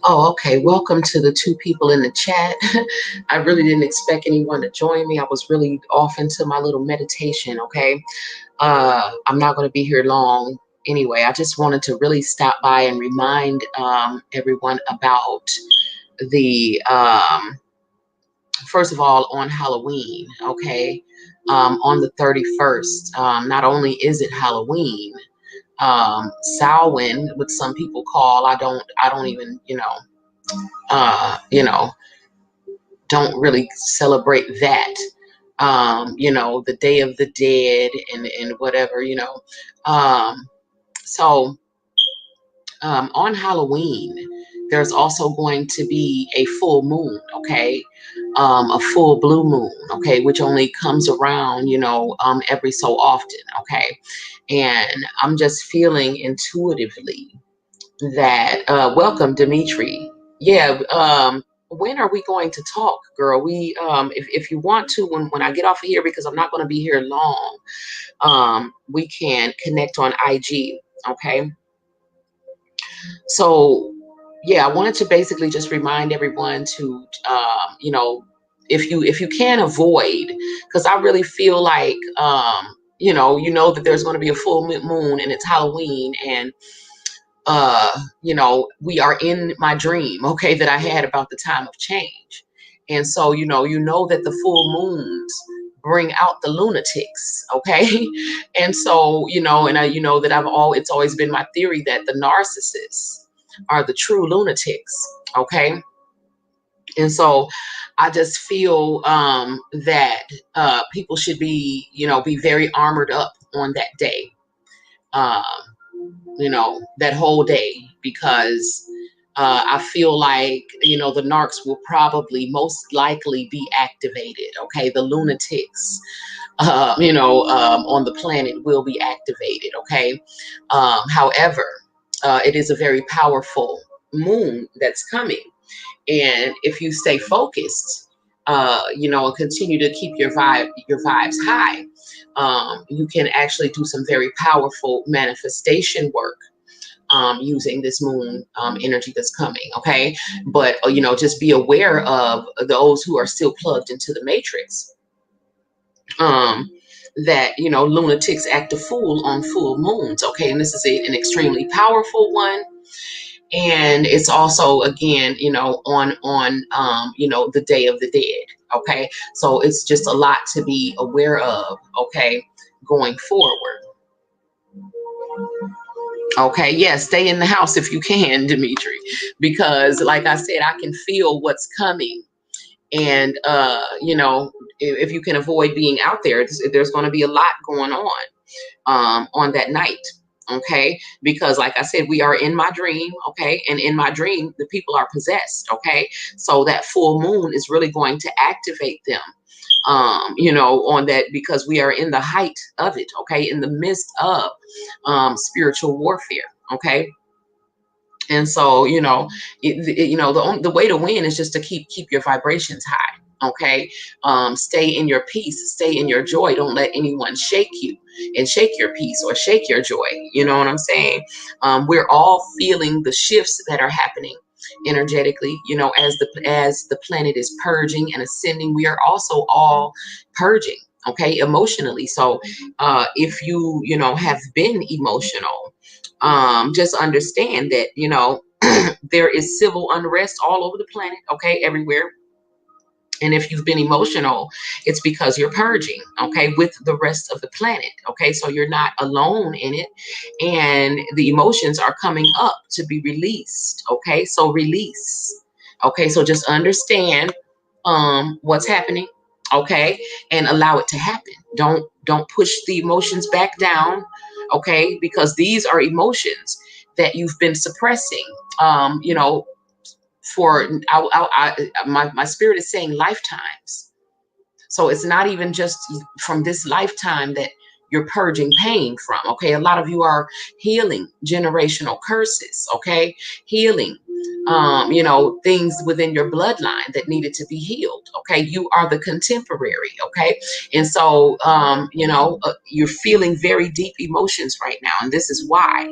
Oh, okay. Welcome to the two people in the chat. I really didn't expect anyone to join me. I was really off into my little meditation. Okay. I'm not going to be here long anyway. I just wanted to really stop by and remind everyone about the, first of all, on Halloween. Okay. On the 31st, not only is it Halloween, Samhain, which some people call, I don't even, you know, don't really celebrate that. The Day of the Dead and whatever. So On Halloween, there's also going to be a full moon, okay? A full blue moon, okay, which only comes around, every so often, okay? And I'm just feeling intuitively that, welcome, Dimitri. Yeah, when are we going to talk, girl? If you want to, when I get off of here, because I'm not going to be here long, we can connect on IG, okay? So, yeah, I wanted to basically just remind everyone to, if you can avoid, because I really feel like, that there's going to be a full moon and it's Halloween, and we are in my dream, okay, that I had about the time of change. And so, that the full moons bring out the lunatics, okay? And so, and I, that it's always been my theory that the narcissists are the true lunatics, okay? And so I just feel that people should be very armored up on that day. Um, that whole day, because I feel like, the narcs will probably most likely be activated. Okay. The lunatics, on the planet will be activated. Okay. However, it is a very powerful moon that's coming. And if you stay focused, and continue to keep your vibes high, you can actually do some very powerful manifestation work using this moon energy that's coming. Okay. But, just be aware of those who are still plugged into the matrix. Um, that, lunatics act a fool on full moons. Okay. And this is an extremely powerful one. And it's also, again, on the Day of the Dead. Okay. So it's just a lot to be aware of. Okay. Going forward. Okay, yes, stay in the house if you can, Dimitri, because like I said, I can feel what's coming. And if you can avoid being out there, there's going to be a lot going on that night. Okay, because like I said, we are in my dream. Okay, and in my dream, the people are possessed. Okay, so that full moon is really going to activate them, on that, because we are in the height of it. Okay, in the midst of spiritual warfare. Okay. And so, the way to win is just to keep your vibrations high. Okay. Stay in your peace, stay in your joy. Don't let anyone shake you and shake your peace or shake your joy. You know what I'm saying? We're all feeling the shifts that are happening energetically, as the planet is purging and ascending. We are also all purging, okay, emotionally. So if you have been emotional, just understand that, there is civil unrest all over the planet, okay, everywhere. And if you've been emotional, it's because you're purging, okay, with the rest of the planet, okay? So you're not alone in it. And the emotions are coming up to be released, okay? So release, okay? So just understand what's happening, okay? And allow it to happen. Don't push the emotions back down, okay? Because these are emotions that you've been suppressing, for my spirit is saying lifetimes. So it's not even just from this lifetime that you're purging pain from. Okay. A lot of you are healing generational curses. Okay. Healing, things within your bloodline that needed to be healed. Okay. You are the contemporary. Okay. And so, you're feeling very deep emotions right now. And this is why.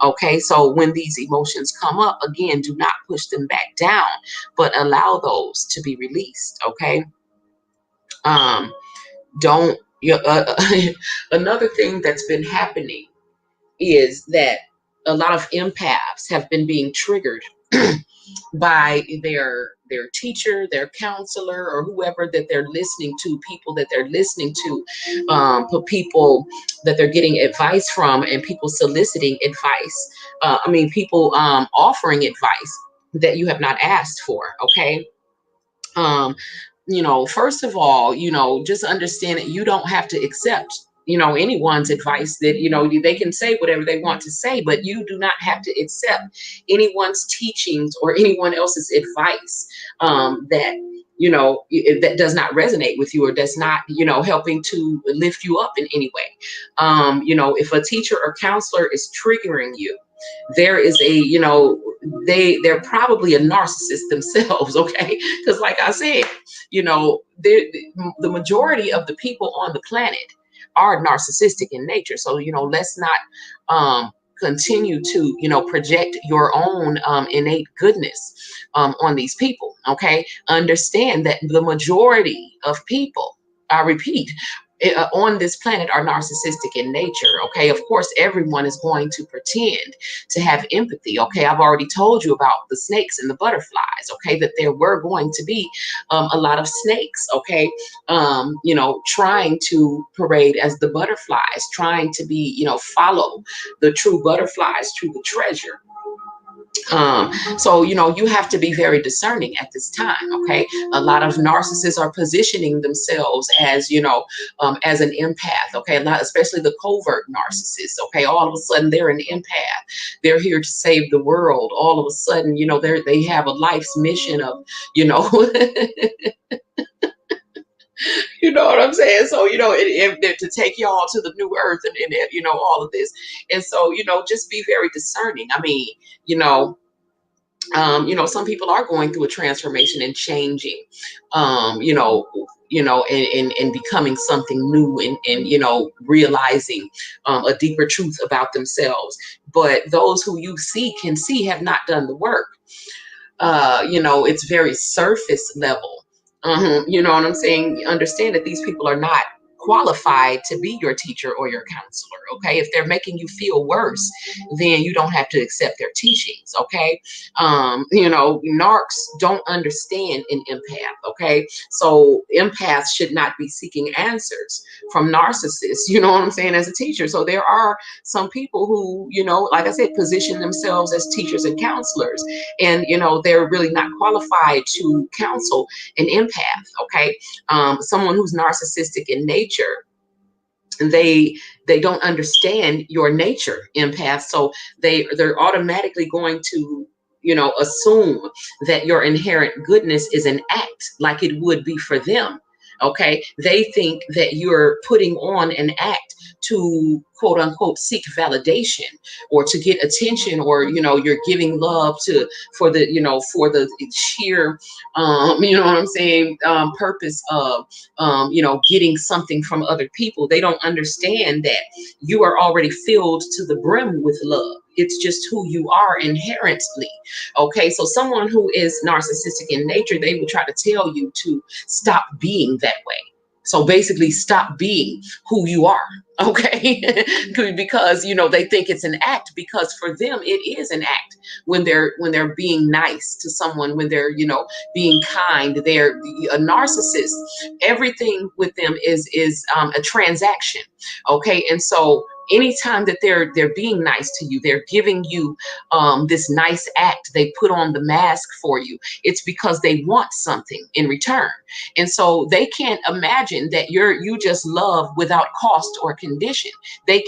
Okay. So when these emotions come up again, do not push them back down, but allow those to be released. Okay. Um, don't Another thing that's been happening is that a lot of empaths have been being triggered by their teacher, their counselor, or whoever that they're listening to, people that they're listening to, people that they're getting advice from, and people soliciting advice. People offering advice that you have not asked for. Okay. First of all, just understand that you don't have to accept anyone's advice. That they can say whatever they want to say, but you do not have to accept anyone's teachings or anyone else's advice that that does not resonate with you, or that's not helping to lift you up in any way. If a teacher or counselor is triggering you, there is a they're probably a narcissist themselves. Okay, because like I said, the majority of the people on the planet are narcissistic in nature. So let's not continue to project your own innate goodness on these people. Okay, understand that the majority of people, I repeat, on this planet are narcissistic in nature. Okay, of course everyone is going to pretend to have empathy. Okay, I've already told you about the snakes and the butterflies. Okay, that there were going to be a lot of snakes. Okay, trying to parade as the butterflies, trying to be follow the true butterflies to the treasure. So you have to be very discerning at this time. Okay, a lot of narcissists are positioning themselves as as an empath. Okay, a lot, especially the covert narcissists. Okay, all of a sudden they're an empath, they're here to save the world. All of a sudden they have a life's mission of you know you know what I'm saying. So to take y'all to the new earth, and all of this. And so just be very discerning. I mean, you know some people are going through a transformation and changing, and becoming something new, and realizing a deeper truth about themselves. But those who you see can see have not done the work. It's very surface level. You know what I'm saying? Understand that these people are not qualified to be your teacher or your counselor. Okay, if they're making you feel worse, then you don't have to accept their teachings. Okay, narcs don't understand an empath. Okay, so empaths should not be seeking answers from narcissists. You know what I'm saying? As a teacher, so there are some people who, like I said, position themselves as teachers and counselors, and they're really not qualified to counsel an empath. Okay, someone who's narcissistic in nature, they they don't understand your nature, empath. So they're automatically going to assume that your inherent goodness is an act, like it would be for them. Okay, they think that you're putting on an act to quote unquote seek validation, or to get attention, or you're giving love to for the sheer you know what I'm saying, purpose of getting something from other people. They don't understand that you are already filled to the brim with love. It's just who you are inherently. Okay, so someone who is narcissistic in nature, they will try to tell you to stop being that way. So basically, stop being who you are. Okay, because they think it's an act, because for them it is an act when they're being nice to someone, when they're being kind. They're a narcissist. Everything with them is a transaction. Okay, and so anytime that they're being nice to you, they're giving you this nice act, they put on the mask for you, it's because they want something in return. And so they can't imagine that you just love without cost or condition. They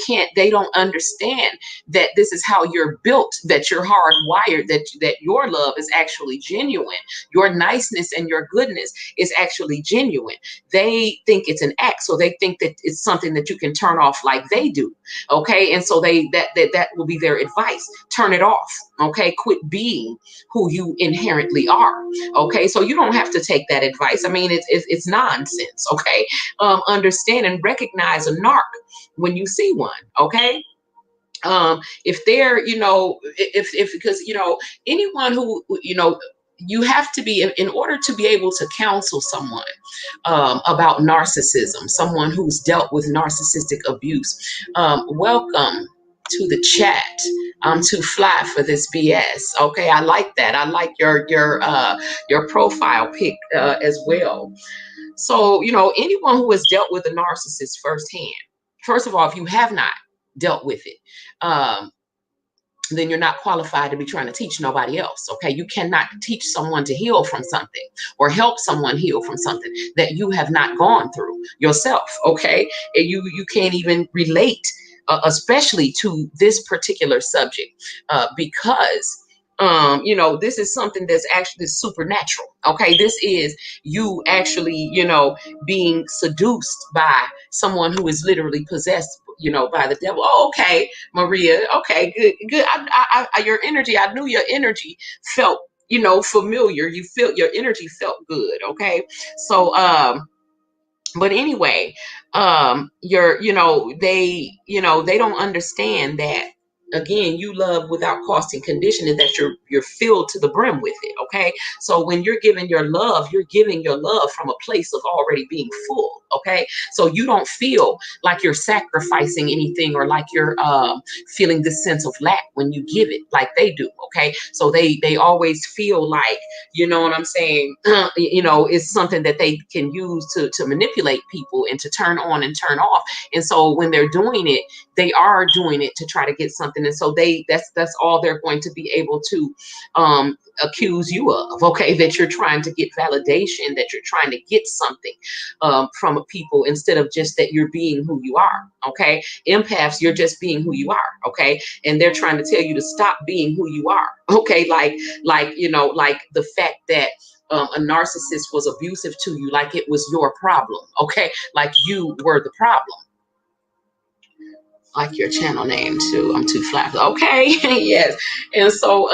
don't understand that this is how you're built, that you're hardwired, that your love is actually genuine, your niceness and your goodness is actually genuine. They think it's an act, so they think that it's something that you can turn off like they do. Okay, and so that will be their advice: turn it off. Okay, quit being who you inherently are. Okay, so you don't have to take that advice. I mean, it's nonsense. Okay, understand and recognize a narc when you see one. Okay, if they're if because anyone who you have to be, in order to be able to counsel someone about narcissism, someone who's dealt with narcissistic abuse. Welcome to the chat. I'm too fly for this BS. Okay, I like that. I like your profile pic as well. So anyone who has dealt with a narcissist firsthand, first of all, if you have not dealt with it, um, then you're not qualified to be trying to teach nobody else. Okay. You cannot teach someone to heal from something or help someone heal from something that you have not gone through yourself. Okay. And you can't even relate, especially to this particular subject, because this is something that's actually supernatural. Okay. This is you actually, being seduced by someone who is literally possessed, by the devil. Oh, okay, Maria. Okay, good, good. Your energy. I knew your energy felt, familiar. You feel your energy felt good. Okay, so but anyway, they don't understand that, again, you love without costing condition, and that you're filled to the brim with it. Okay, so when you're giving your love from a place of already being full. Okay, so you don't feel like you're sacrificing anything, or like you're feeling this sense of lack when you give it like they do. Okay, so they always feel like, you know what I'm saying? It's something that they can use to manipulate people and to turn on and turn off. And so when they're doing it, they are doing it to try to get something. And so that's all they're going to be able to accuse you of. Okay, that you're trying to get validation, that you're trying to get something from people, instead of just that you're being who you are. Okay, empaths, you're just being who you are. Okay, and they're trying to tell you to stop being who you are. Okay, like the fact that a narcissist was abusive to you, like it was your problem. Okay, like you were the problem. Like your channel name too. I'm too flat. Okay, yes. And so,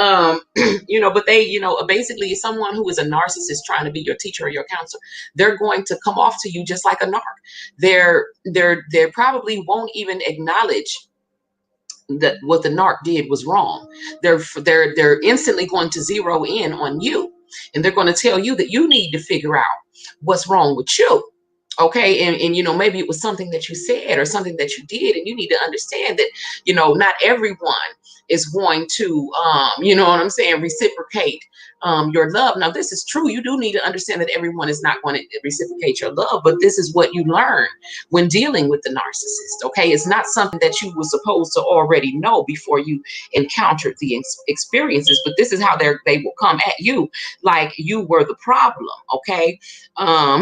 but they, basically, someone who is a narcissist trying to be your teacher or your counselor, they're going to come off to you just like a narc. They probably won't even acknowledge that what the narc did was wrong. They're instantly going to zero in on you, and they're going to tell you that you need to figure out what's wrong with you. Okay, and maybe it was something that you said or something that you did, and you need to understand that not everyone is going to what I'm saying, reciprocate your love. Now, this is true. You do need to understand that everyone is not going to reciprocate your love, but this is what you learn when dealing with the narcissist. Okay, it's not something that you were supposed to already know before you encountered the experiences, but this is how they will come at you, like you were the problem. Okay,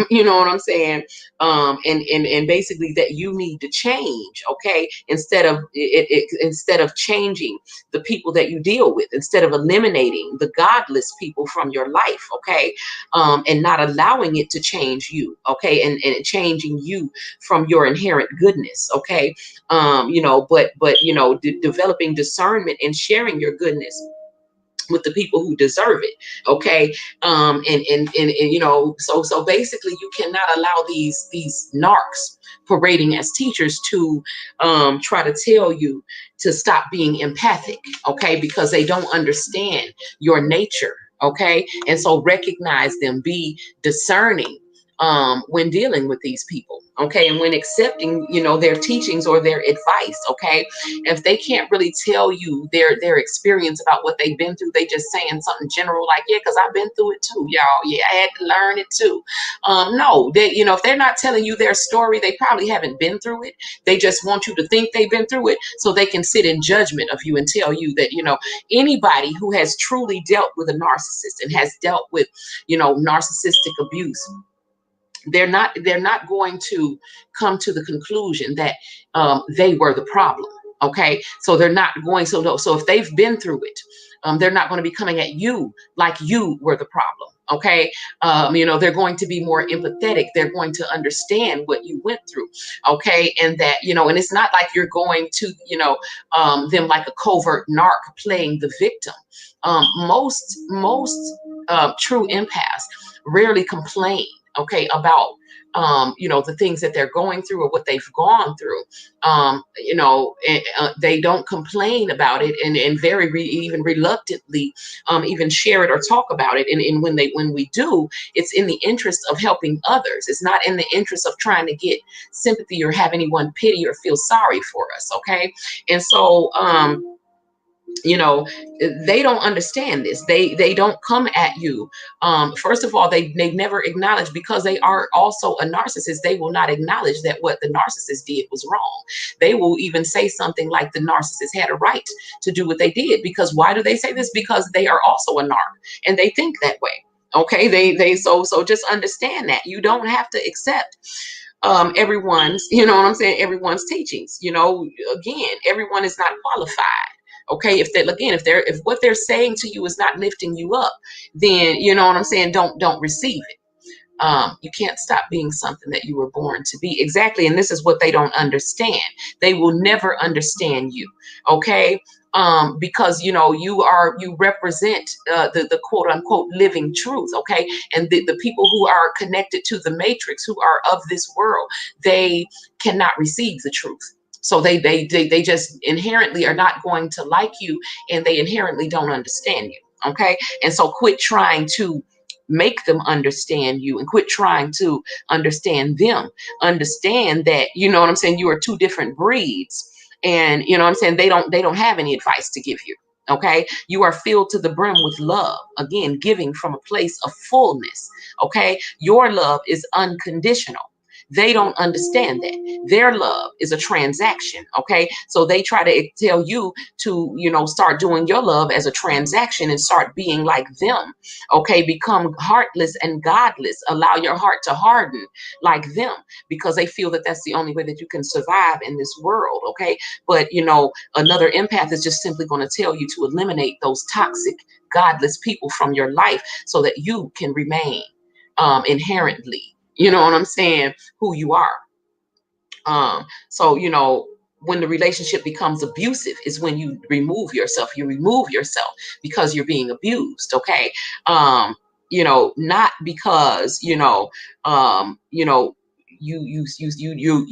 you know what I'm saying? And basically that you need to change. Okay, instead of changing the people that you deal with, instead of eliminating the godless people from your life. Okay, and not allowing it to change you. Okay, and changing you from your inherent goodness. Okay, but developing discernment and sharing your goodness with the people who deserve it. Okay, so basically you cannot allow these narcs parading as teachers to try to tell you to stop being empathic. Okay, because they don't understand your nature. Okay, and so recognize them, be discerning when dealing with these people. Okay, and when accepting their teachings or their advice. Okay, if they can't really tell you their experience about what they've been through, they just saying something general like, yeah, because I've been through it too, y'all. Yeah, I had to learn it too. No, if they're not telling you their story, they probably haven't been through it. They just want you to think they've been through it so they can sit in judgment of you and tell you that anybody who has truly dealt with a narcissist and has dealt with narcissistic abuse, they're not going to come to the conclusion that they were the problem. Okay, so they're not going, so if they've been through it, they're not going to be coming at you like you were the problem. Okay, they're going to be more empathetic. They're going to understand what you went through. Okay, and that and it's not like you're going to them like a covert narc playing the victim. Most true empaths rarely complain, okay, about the things that they're going through or what they've gone through. They don't complain about it, and very even reluctantly even share it or talk about it. And when we do, it's in the interest of helping others. It's not in the interest of trying to get sympathy or have anyone pity or feel sorry for us. Okay, and so you know, they don't understand this. They don't come at you. First of all, they never acknowledge, because they are also a narcissist. They will not acknowledge that what the narcissist did was wrong. They will even say something like the narcissist had a right to do what they did. Because why do they say this? Because they are also a narc, and they think that way. Okay, so just understand that you don't have to accept everyone's, you know what I'm saying, everyone's teachings. Again, everyone is not qualified. Okay, if what they're saying to you is not lifting you up, then you know what I'm saying, don't receive it. You can't stop being something that you were born to be. Exactly. And this is what they don't understand. They will never understand you. Okay. Because you represent the quote unquote living truth. Okay. And the people who are connected to the matrix, who are of this world, they cannot receive the truth. So they just inherently are not going to like you, and they inherently don't understand you. Okay. And so quit trying to make them understand you, and quit trying to understand them. Understand that, you know what I'm saying, you are two different breeds. And you know what I'm saying, they don't have any advice to give you. Okay, you are filled to the brim with love, again, giving from a place of fullness. Okay, your love is unconditional. They don't understand that their love is a transaction. Okay, so they try to tell you to, start doing your love as a transaction and start being like them. Okay, become heartless and godless. Allow your heart to harden like them, because they feel that that's the only way that you can survive in this world. Okay, but another empath is just simply going to tell you to eliminate those toxic, godless people from your life so that you can remain inherently, you know what I'm saying, who you are. So when the relationship becomes abusive is when you remove yourself because you're being abused. Okay. Not because you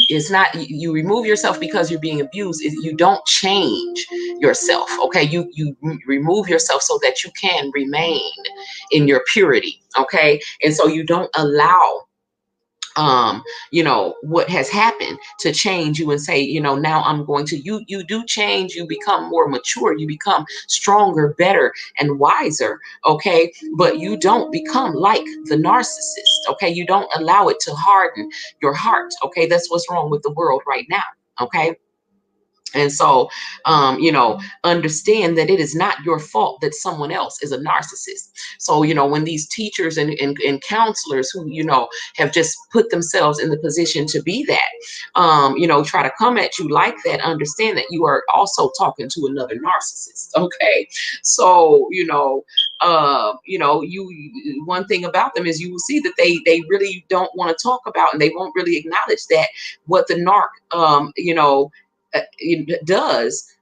it's not, you remove yourself because you're being abused. You don't change yourself. Okay, you remove yourself so that you can remain in your purity. Okay, and so you don't allow what has happened to change you and say, now I'm going to, you do change, you become more mature, you become stronger, better, and wiser. Okay, but you don't become like the narcissist. Okay, you don't allow it to harden your heart. Okay, that's what's wrong with the world right now. Okay. And so, understand that it is not your fault that someone else is a narcissist. So, when these teachers and counselors who, have just put themselves in the position to be that, try to come at you like that, understand that you are also talking to another narcissist. Okay. So, one thing about them is you will see that they really don't want to talk about, and they won't really acknowledge that what the narc, does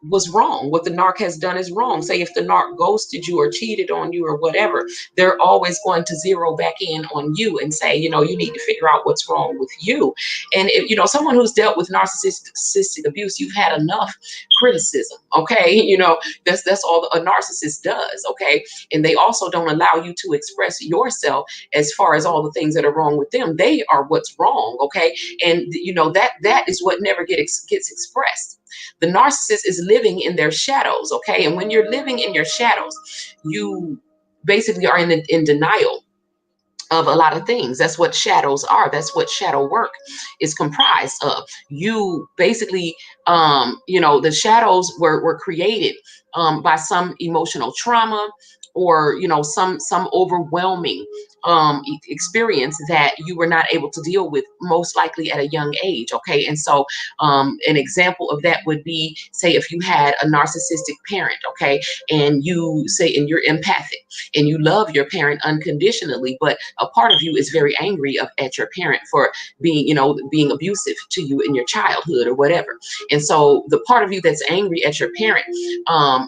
was wrong. What the narc has done is wrong. Say if the narc ghosted you or cheated on you or whatever, they're always going to zero back in on you and say, you need to figure out what's wrong with you. And if someone who's dealt with narcissistic abuse, you've had enough criticism. Okay, that's all a narcissist does. Okay, and they also don't allow you to express yourself as far as all the things that are wrong with them. They are what's wrong. Okay, and that is what never gets expressed. The narcissist is living in their shadows. Okay, and when you're living in your shadows, you basically are in denial of a lot of things. That's what shadows are. That's what shadow work is comprised of. You basically, the shadows were created by some emotional trauma, or some overwhelming experience that you were not able to deal with, most likely at a young age. Okay, and so an example of that would be, say, if you had a narcissistic parent. Okay, and you're empathic and you love your parent unconditionally, but a part of you is very angry at your parent for being abusive to you in your childhood or whatever. And so the part of you that's angry at your parent,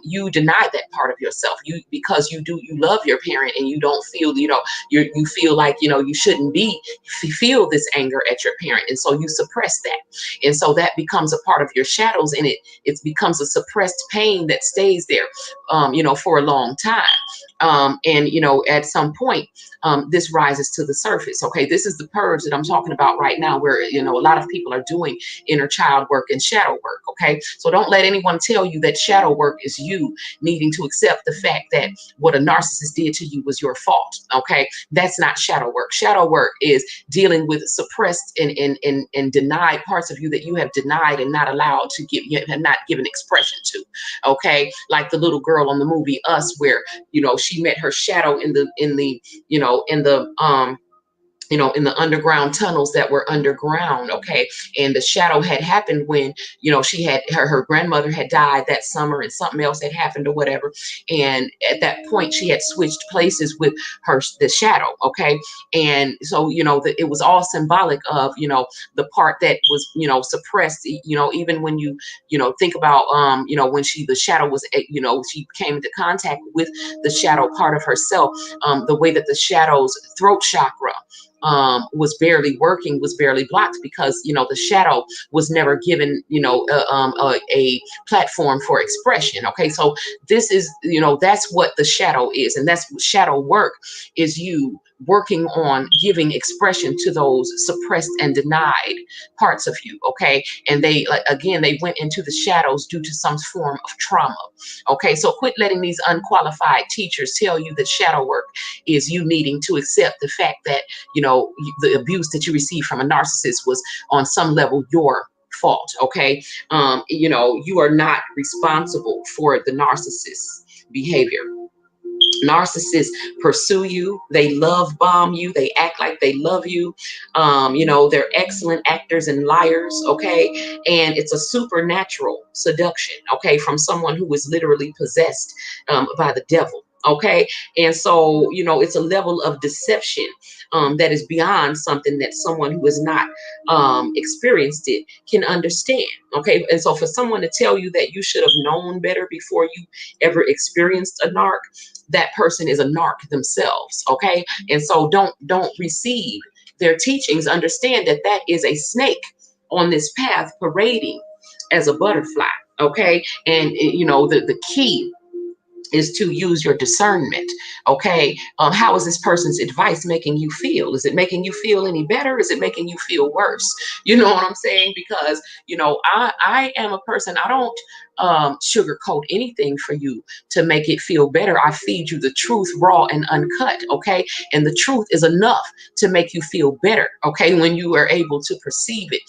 you deny that part of yourself. Because you love your parent, and you don't feel, you feel like, you shouldn't be feel this anger at your parent, and so you suppress that, and so that becomes a part of your shadows, and it becomes a suppressed pain that stays there, for a long time. And at some point, this rises to the surface. Okay, this is the purge that I'm talking about right now, where a lot of people are doing inner child work and shadow work. Okay, so don't let anyone tell you that shadow work is you needing to accept the fact that what a narcissist did to you was your fault. Okay, that's not shadow work. Shadow work is dealing with suppressed and denied parts of you that you have denied and not allowed to give, you have not given expression to. Okay, like the little girl on the movie Us, where she met her shadow in the underground tunnels that were underground. Okay, and the shadow had happened when she had her grandmother had died that summer, and something else had happened or whatever, and at that point she had switched places with the shadow. Okay, and so it was all symbolic of the part that was suppressed. Even when think about when the shadow was she came into contact with the shadow part of herself, the way that the shadow's throat chakra was barely working, was barely blocked, because the shadow was never given a platform for expression. Okay, so this is that's what the shadow is, and that's shadow work is you working on giving expression to those suppressed and denied parts of you. Okay, and they, like, again, they went into the shadows due to some form of trauma. Okay, so quit letting these unqualified teachers tell you that shadow work is you needing to accept the fact that the abuse that you received from a narcissist was on some level your fault. Okay, you are not responsible for the narcissist's behavior. Narcissists pursue you, they love bomb you, they act like they love you. They're excellent actors and liars. Okay, and it's a supernatural seduction, okay, from someone who is literally possessed by the devil. Okay, and so it's a level of deception that is beyond something that someone who has not experienced it can understand. Okay, and so for someone to tell you that you should have known better before you ever experienced a narc, that person is a narc themselves. Okay, and so don't receive their teachings. Understand that that is a snake on this path parading as a butterfly. Okay, and the key is to use your discernment. Okay, how is this person's advice making you feel? Is it making you feel any better? Is it making you feel worse? You know what I'm saying? Because I am a person, I don't sugarcoat anything for you to make it feel better. I feed you the truth raw and uncut. Okay, and the truth is enough to make you feel better. Okay, when you are able to perceive it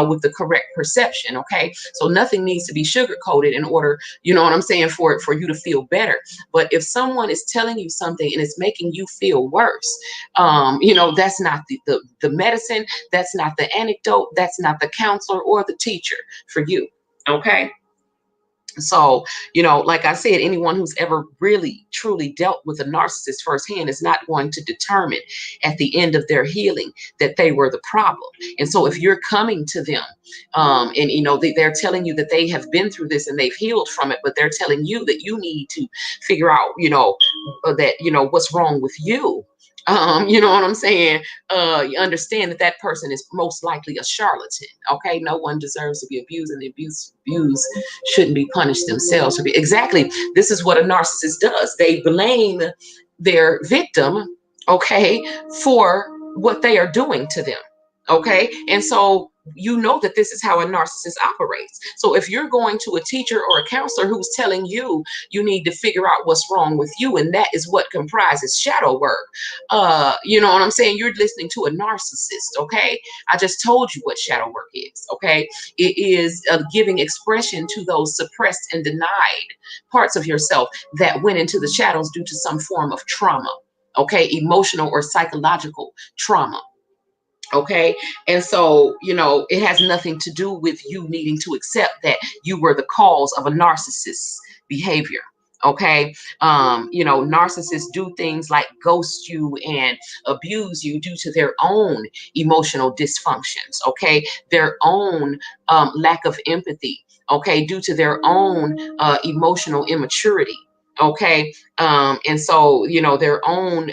with the correct perception. Okay, so nothing needs to be sugarcoated in order, what I'm saying, for you to feel better. But if someone is telling you something and it's making you feel worse, that's not the medicine, that's not the anecdote, that's not the counselor or the teacher for you. Okay, so, like I said, anyone who's ever really truly dealt with a narcissist firsthand is not going to determine at the end of their healing that they were the problem. And so if you're coming to them, and they're telling you that they have been through this and they've healed from it, but they're telling you that you need to figure out, that what's wrong with you. You know what I'm saying? You understand that that person is most likely a charlatan. Okay, no one deserves to be abused, and the abused shouldn't be punished themselves. Exactly, this is what a narcissist does. They blame their victim, okay, for what they are doing to them. Okay, and so that this is how a narcissist operates. So if you're going to a teacher or a counselor who's telling you you need to figure out what's wrong with you, and that is what comprises shadow work, you know what I'm saying, you're listening to a narcissist. Okay, I just told you what shadow work is. Okay, it is giving expression to those suppressed and denied parts of yourself that went into the shadows due to some form of trauma. Okay, emotional or psychological trauma. Okay, and so it has nothing to do with you needing to accept that you were the cause of a narcissist's behavior. Okay, narcissists do things like ghost you and abuse you due to their own emotional dysfunctions. Okay, their own lack of empathy, okay, due to their own emotional immaturity. Okay. And so, their own,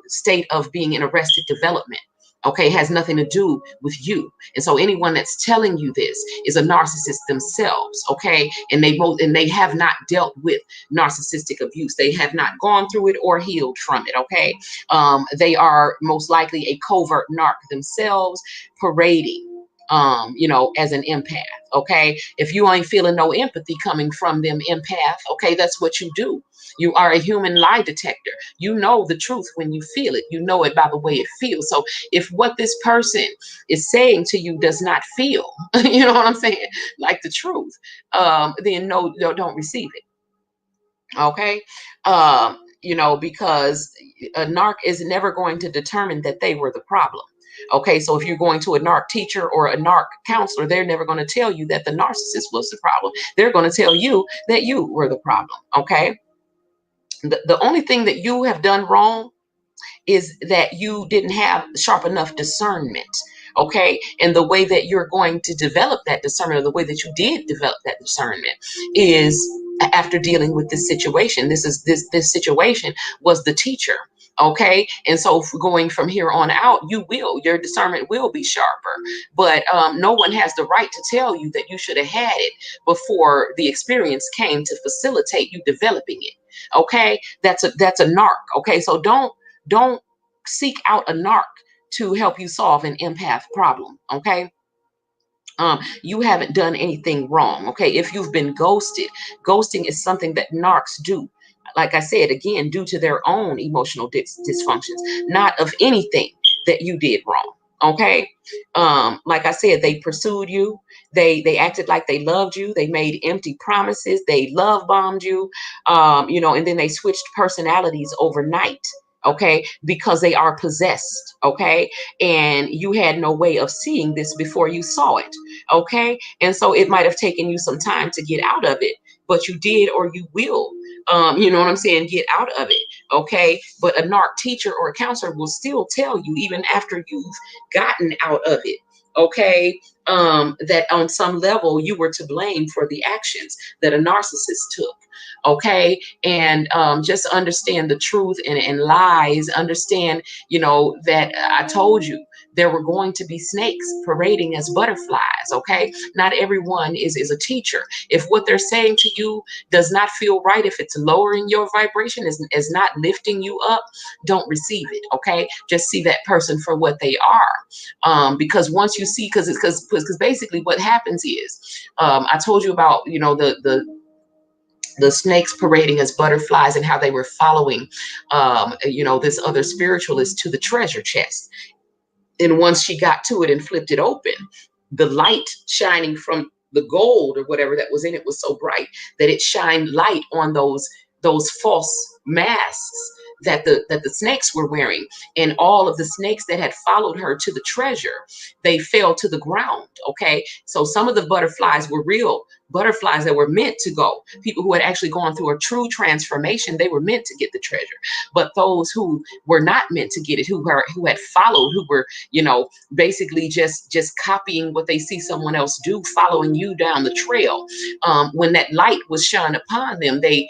state of being in arrested development. Okay, has nothing to do with you. And so anyone that's telling you this is a narcissist themselves. Okay. And they have not dealt with narcissistic abuse. They have not gone through it or healed from it. Okay. They are most likely a covert narc themselves, parading as an empath. Okay. If you ain't feeling no empathy coming from them empath, okay, that's what you do. You are a human lie detector. You know the truth when you feel it. You know it by the way it feels. So if what this person is saying to you does not feel, you know what I'm saying, like the truth, then no, don't receive it. Okay. Because a narc is never going to determine that they were the problem. Okay, so if you're going to a narc teacher or a narc counselor, they're never going to tell you that the narcissist was the problem. They're going to tell you that you were the problem. Okay, the only thing that you have done wrong is that you didn't have sharp enough discernment. Okay, and the way that you're going to develop that discernment, or the way that you did develop that discernment, is after dealing with this situation. This situation was the teacher. Okay, and so going from here on out, your discernment will be sharper. But no one has the right to tell you that you should have had it before the experience came to facilitate you developing it. Okay, that's a narc. Okay, so don't seek out a narc to help you solve an empath problem. Okay. You haven't done anything wrong. Okay. If you've been ghosted, ghosting is something that narcs do. Like I said, again, due to their own emotional dysfunctions, not of anything that you did wrong. Okay. Like I said, they pursued you. They acted like they loved you. They made empty promises. They love bombed you. And then they switched personalities overnight. Okay, because they are possessed. Okay, and you had no way of seeing this before you saw it. Okay, and so it might have taken you some time to get out of it, but you did, or you will. You know what I'm saying? Get out of it. Okay, but a narc teacher or a counselor will still tell you, even after you've gotten out of it. Okay, that on some level you were to blame for the actions that a narcissist took. Okay, and just understand the truth and lies. Understand, that I told you there were going to be snakes parading as butterflies. Okay, not everyone is a teacher. If what they're saying to you does not feel right, if it's lowering your vibration, is not lifting you up, don't receive it. Okay, just see that person for what they are. Because once you see, because basically what happens is, I told you about, the snakes parading as butterflies, and how they were following, this other spiritualist to the treasure chest. And once she got to it and flipped it open, the light shining from the gold or whatever that was in it was so bright that it shined light on those false masks that the snakes were wearing. And all of the snakes that had followed her to the treasure, they fell to the ground. Okay, so some of the butterflies were real butterflies that were meant to go, people who had actually gone through a true transformation. They were meant to get the treasure. But those who were not meant to get it, who had followed, who were, basically just copying what they see someone else do, following you down the trail, when that light was shone upon them, they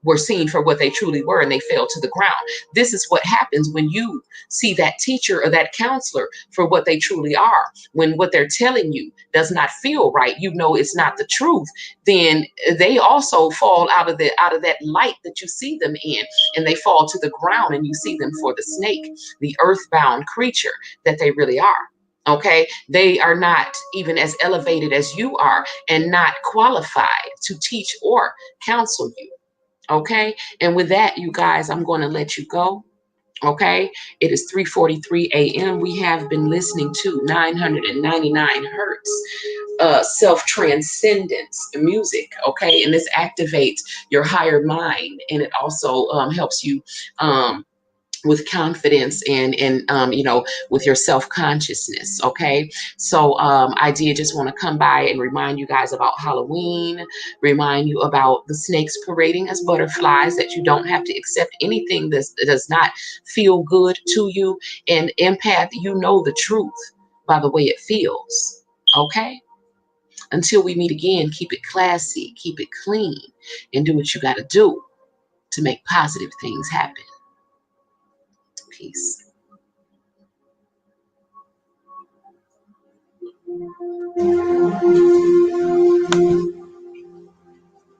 were seen for what they truly were, and they fell to the ground. This is what happens when you see that teacher or that counselor for what they truly are. When what they're telling you does not feel right, it's not the truth, then they also fall out of that light that you see them in, and they fall to the ground, and you see them for the snake, the earthbound creature that they really are. Okay, they are not even as elevated as you are, and not qualified to teach or counsel you. Okay, and with that, you guys, I'm going to let you go. Okay, it is 3:43 a.m. We have been listening to 999 hertz, self-transcendence music. Okay, and this activates your higher mind, and it also helps you with confidence, and with your self-consciousness. Okay, so I did just want to come by and remind you guys about Halloween, remind you about the snakes parading as butterflies, that you don't have to accept anything that does not feel good to you. And empath, you know the truth by the way it feels. Okay, Until we meet again, keep it classy, keep it clean, and do what you got to do to make positive things happen. Peace.